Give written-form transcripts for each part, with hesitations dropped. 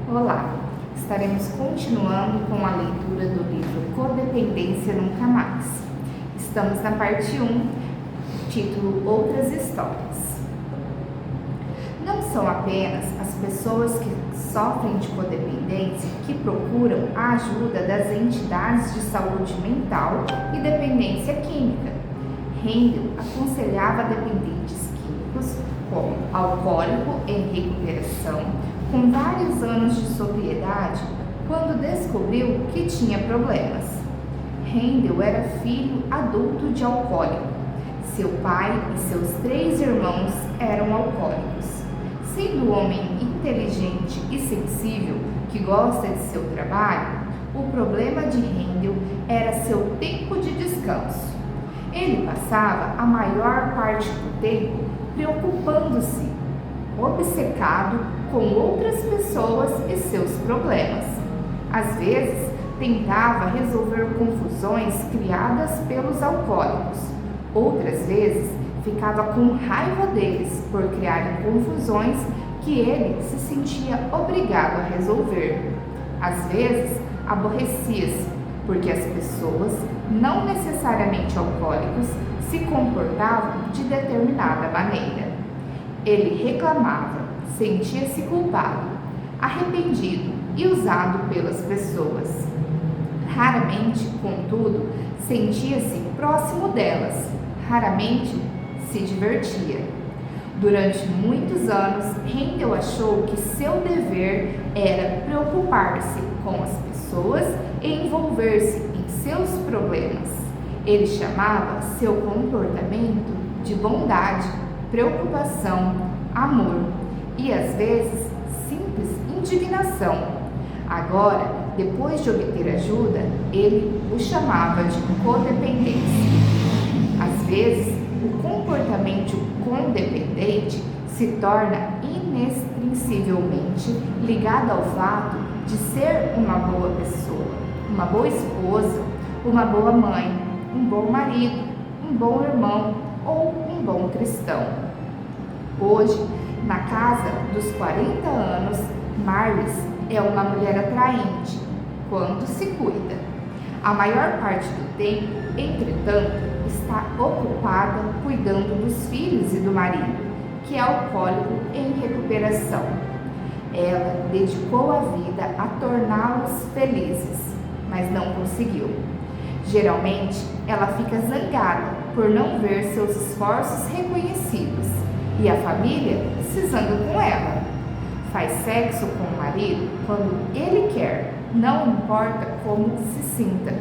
Olá, estaremos continuando com a leitura do livro Codependência Nunca Mais. Estamos na parte 1, título Outras Histórias. Não são apenas as pessoas que sofrem de codependência que procuram a ajuda das entidades de saúde mental e dependência química. Rendel aconselhava dependentes químicos, como alcoólico em recuperação, com vários anos de sobriedade, quando descobriu que tinha problemas. Rendel era filho adulto de alcoólico. Seu pai e seus 3 irmãos eram alcoólicos. Sendo um homem inteligente e sensível que gosta de seu trabalho, o problema de Rendel era seu tempo de descanso. Ele passava a maior parte do tempo preocupando-se, obcecado com outras pessoas e seus problemas. Às vezes, tentava resolver confusões criadas pelos alcoólicos. Outras vezes, ficava com raiva deles por criarem confusões que ele se sentia obrigado a resolver. Às vezes, aborrecia-se porque as pessoas, não necessariamente alcoólicos, se comportavam de determinada maneira. Ele reclamava, sentia-se culpado, arrependido e usado pelas pessoas. Raramente, contudo, sentia-se próximo delas, raramente se divertia. Durante muitos anos, Rendel achou que seu dever era preocupar-se com as pessoas e envolver-se em seus problemas. Ele chamava seu comportamento de bondade, preocupação, amor e, às vezes, simples indignação. Agora, depois de obter ajuda, ele o chamava de codependência. Às vezes, o comportamento codependente se torna inextricavelmente ligado ao fato de ser uma boa pessoa, uma boa esposa, uma boa mãe, um bom marido, um bom irmão ou um bom cristão. Hoje, na casa dos 40 anos, Marlis é uma mulher atraente quando se cuida. A maior parte do tempo, entretanto, está ocupada cuidando dos filhos e do marido, que é alcoólico em recuperação. Ela dedicou a vida a torná-los felizes, mas não conseguiu. Geralmente, ela fica zangada por não ver seus esforços reconhecidos e a família se zanga com ela. Faz sexo com o marido quando ele quer, não importa como se sinta.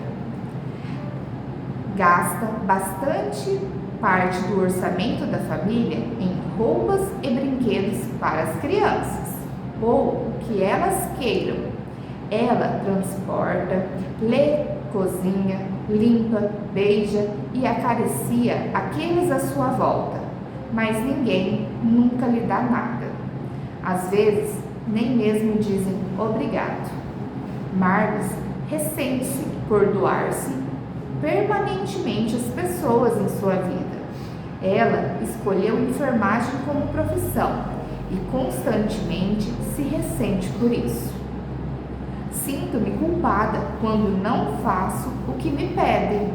Gasta bastante parte do orçamento da família em roupas e brinquedos para as crianças, ou o que elas queiram. Ela transporta, lê, cozinha, limpa, beija e acaricia aqueles à sua volta, mas ninguém nunca lhe dá nada. Às vezes, nem mesmo dizem obrigado. Marlis ressente-se por doar-se permanentemente às pessoas em sua vida. Ela escolheu enfermagem como profissão e constantemente se ressente por isso. Sinto-me culpada quando não faço o que me pedem.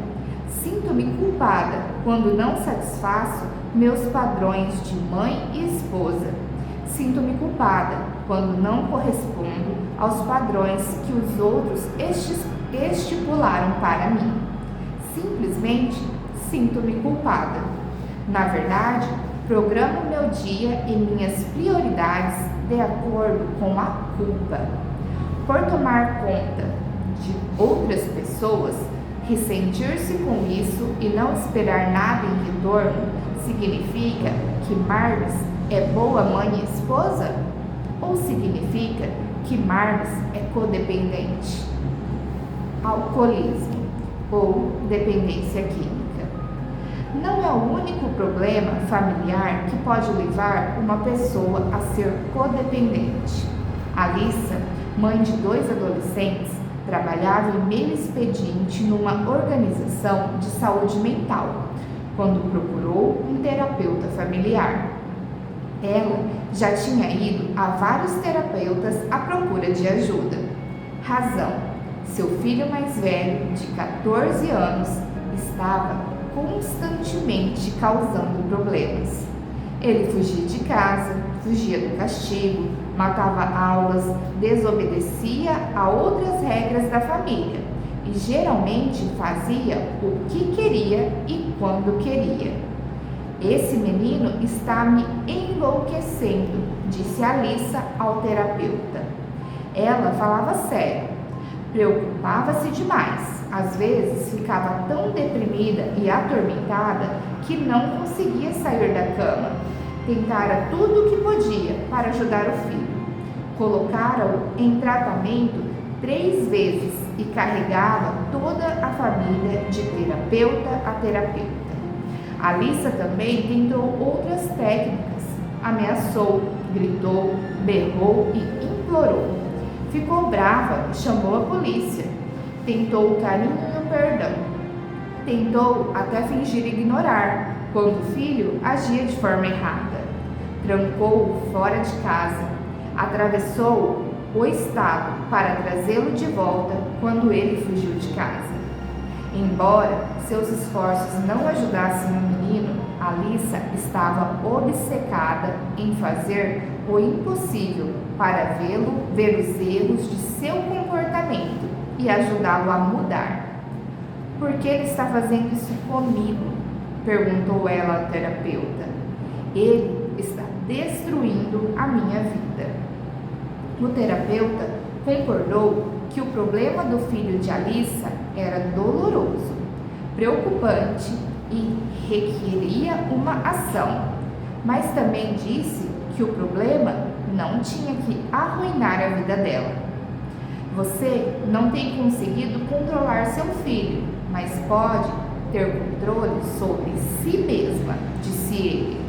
Sinto-me culpada quando não satisfaço meus padrões de mãe e esposa. Sinto-me culpada quando não correspondo aos padrões que os outros estipularam para mim. Simplesmente sinto-me culpada. Na verdade, programo meu dia e minhas prioridades de acordo com a culpa. Por tomar conta de outras pessoas, ressentir-se com isso e não esperar nada em retorno significa que Marlis é boa mãe e esposa? Ou significa que Marlis é codependente? Alcoolismo ou dependência química. Não é o único problema familiar que pode levar uma pessoa a ser codependente. Alissa, mãe de 2 adolescentes, trabalhava em meio expediente numa organização de saúde mental, quando procurou um terapeuta familiar. Ela já tinha ido a vários terapeutas à procura de ajuda. Razão: seu filho mais velho, de 14 anos, estava constantemente causando problemas. Ele fugia de casa, fugia do castigo, matava aulas, desobedecia a outras regras da família e geralmente fazia o que queria e quando queria. Esse menino está me enlouquecendo, disse Alissa ao terapeuta. Ela falava sério, preocupava-se demais. Às vezes ficava tão deprimida e atormentada que não conseguia sair da cama. Tentara tudo o que podia para ajudar o filho. Colocara-o em tratamento 3 vezes e carregava toda a família de terapeuta a terapeuta. Alissa também tentou outras técnicas. Ameaçou, gritou, berrou e implorou. Ficou brava e chamou a polícia. Tentou o carinho e o perdão. Tentou até fingir ignorar quando o filho agia de forma errada. Trancou-o fora de casa. Atravessou o estado para trazê-lo de volta quando ele fugiu de casa. Embora seus esforços não ajudassem o menino, Alissa estava obcecada em fazer o impossível para ver os erros de seu comportamento e ajudá-lo a mudar. Por que ele está fazendo isso comigo? Perguntou ela ao terapeuta. Ele está destruindo a minha vida. O terapeuta concordou que o problema do filho de Alissa era doloroso, preocupante e requeria uma ação, mas também disse que o problema não tinha que arruinar a vida dela. Você não tem conseguido controlar seu filho, mas pode ter controle sobre si mesma, disse ele.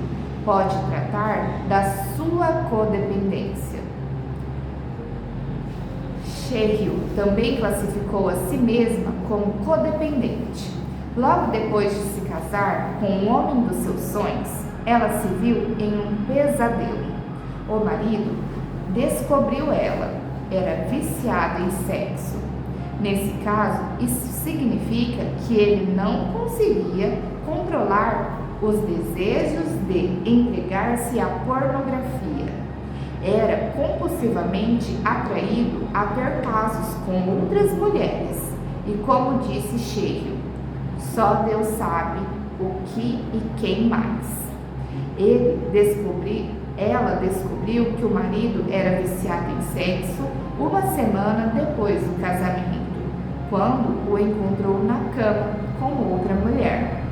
Pode tratar da sua codependência. Cheryl também classificou a si mesma como codependente. Logo depois de se casar com o homem dos seus sonhos, ela se viu em um pesadelo. O marido descobriu ela, era viciado em sexo. Nesse caso, isso significa que ele não conseguia controlar os desejos de entregar-se à pornografia. Era compulsivamente atraído a ter casos com outras mulheres. E como disse Cheryl, só Deus sabe o que e quem mais. Ela descobriu que o marido era viciado em sexo uma semana depois do casamento, quando o encontrou na cama com outra mulher.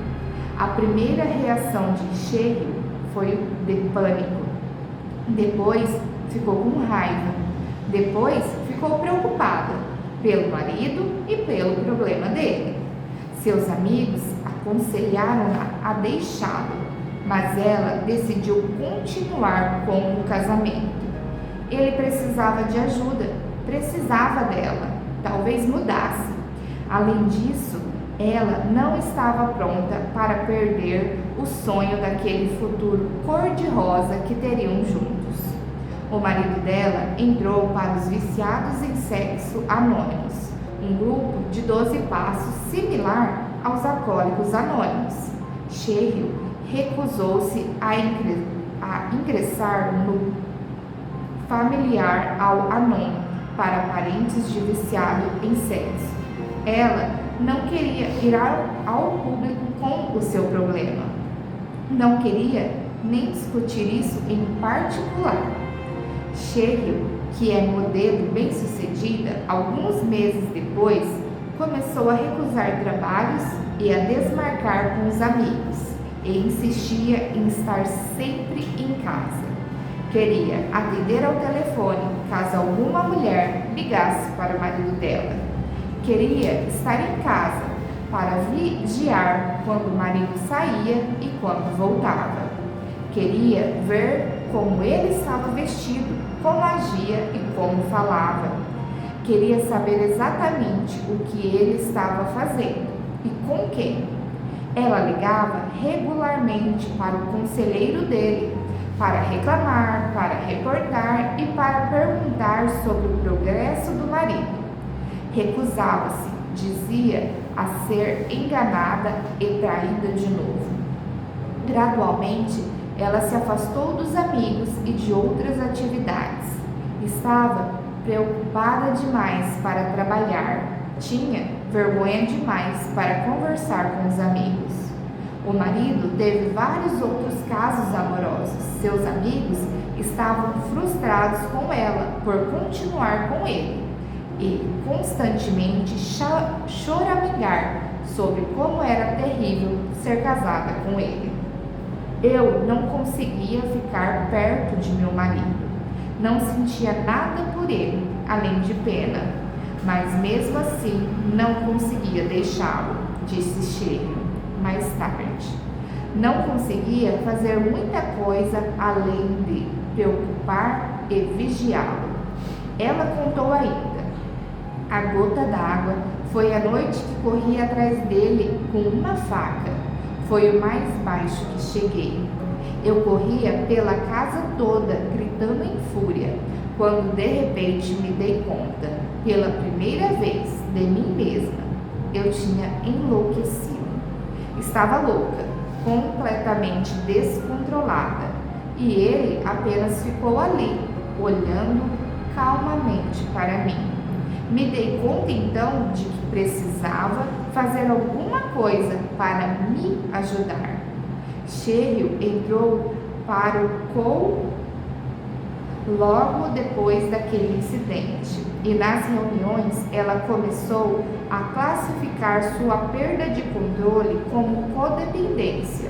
A primeira reação de Cheryl foi de pânico. Depois ficou com raiva. Depois ficou preocupada pelo marido e pelo problema dele. Seus amigos aconselharam-na a deixá-lo, mas ela decidiu continuar com o casamento. Ele precisava de ajuda, precisava dela, talvez mudasse. Além disso, ela não estava pronta para perder o sonho daquele futuro cor-de-rosa que teriam juntos. O marido dela entrou para os viciados em sexo anônimos, um grupo de 12 passos similar aos alcoólicos anônimos. Cheryl recusou-se a ingressar no familiar ao Anon para parentes de viciado em sexo. Ela não queria ir ao público com o seu problema. Não queria nem discutir isso em particular. Cheryl, que é modelo bem-sucedida, alguns meses depois, começou a recusar trabalhos e a desmarcar com os amigos e insistia em estar sempre em casa. Queria atender ao telefone caso alguma mulher ligasse para o marido dela. Queria estar em casa para vigiar quando o marido saía e quando voltava. Queria ver como ele estava vestido, como agia e como falava. Queria saber exatamente o que ele estava fazendo e com quem. Ela ligava regularmente para o conselheiro dele para reclamar, para reportar e para perguntar sobre o progresso do marido. Recusava-se, dizia, a ser enganada e traída de novo. Gradualmente, ela se afastou dos amigos e de outras atividades. Estava preocupada demais para trabalhar. Tinha vergonha demais para conversar com os amigos. O marido teve vários outros casos amorosos. Seus amigos estavam frustrados com ela por continuar com ele e constantemente choramingar sobre como era terrível ser casada com ele. Eu não conseguia ficar perto de meu marido. Não sentia nada por ele, além de pena. Mas mesmo assim, não conseguia deixá-lo, disse Cheryl mais tarde. Não conseguia fazer muita coisa além de preocupar e vigiá-lo. Ela contou ainda. A gota d'água foi a noite que corri atrás dele com uma faca. Foi o mais baixo que cheguei. Eu corria pela casa toda, gritando em fúria, quando de repente me dei conta, pela primeira vez, de mim mesma. Eu tinha enlouquecido. Estava louca, completamente descontrolada, e ele apenas ficou ali, olhando calmamente para mim. Me dei conta então de que precisava fazer alguma coisa para me ajudar. Cheryl entrou para o COU logo depois daquele incidente e nas reuniões ela começou a classificar sua perda de controle como codependência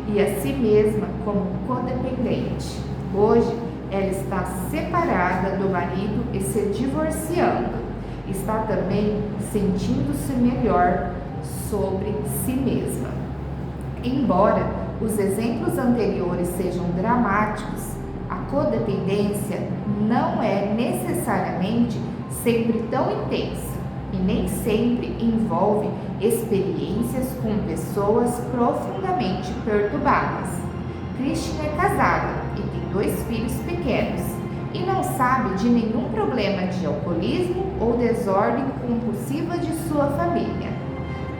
e a si mesma como codependente. Hoje ela está separada do marido e se divorciando. Está também sentindo-se melhor sobre si mesma. Embora os exemplos anteriores sejam dramáticos, a codependência não é necessariamente sempre tão intensa e nem sempre envolve experiências com pessoas profundamente perturbadas. Christian é casada e tem 2 filhos pequenos e não sabe de nenhum problema de alcoolismo ou desordem compulsiva de sua família,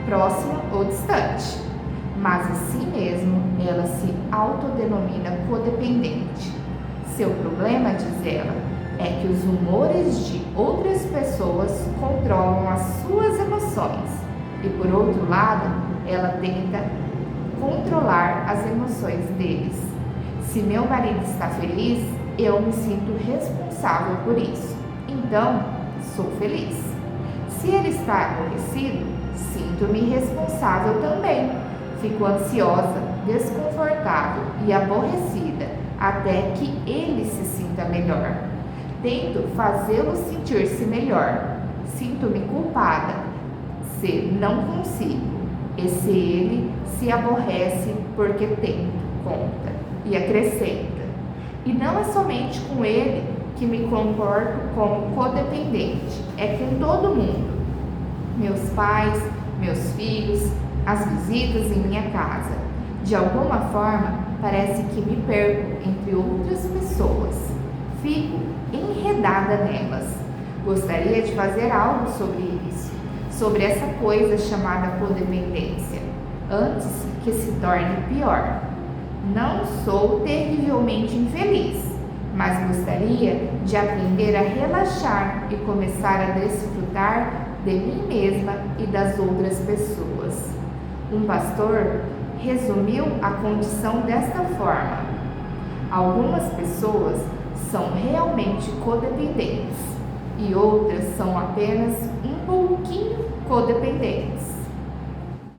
próxima ou distante. Mas assim mesmo, ela se autodenomina codependente. Seu problema, diz ela, é que os humores de outras pessoas controlam as suas emoções e, por outro lado, ela tenta controlar as emoções deles. Se meu marido está feliz, eu me sinto responsável por isso. Então, sou feliz. Se ele está aborrecido, sinto-me responsável também. Fico ansiosa, desconfortável e aborrecida até que ele se sinta melhor. Tento fazê-lo sentir-se melhor. Sinto-me culpada se não consigo. E se ele se aborrece porque tento, conta. E acrescenta. E não é somente com ele que me comporto como codependente. É com todo mundo. Meus pais, meus filhos, as visitas em minha casa. De alguma forma, parece que me perco entre outras pessoas. Fico enredada nelas. Gostaria de fazer algo sobre isso, sobre essa coisa chamada codependência, antes que se torne pior. Não sou terrivelmente infeliz, mas gostaria de aprender a relaxar e começar a desfrutar de mim mesma e das outras pessoas. Um pastor resumiu a condição desta forma: algumas pessoas são realmente codependentes e outras são apenas um pouquinho codependentes.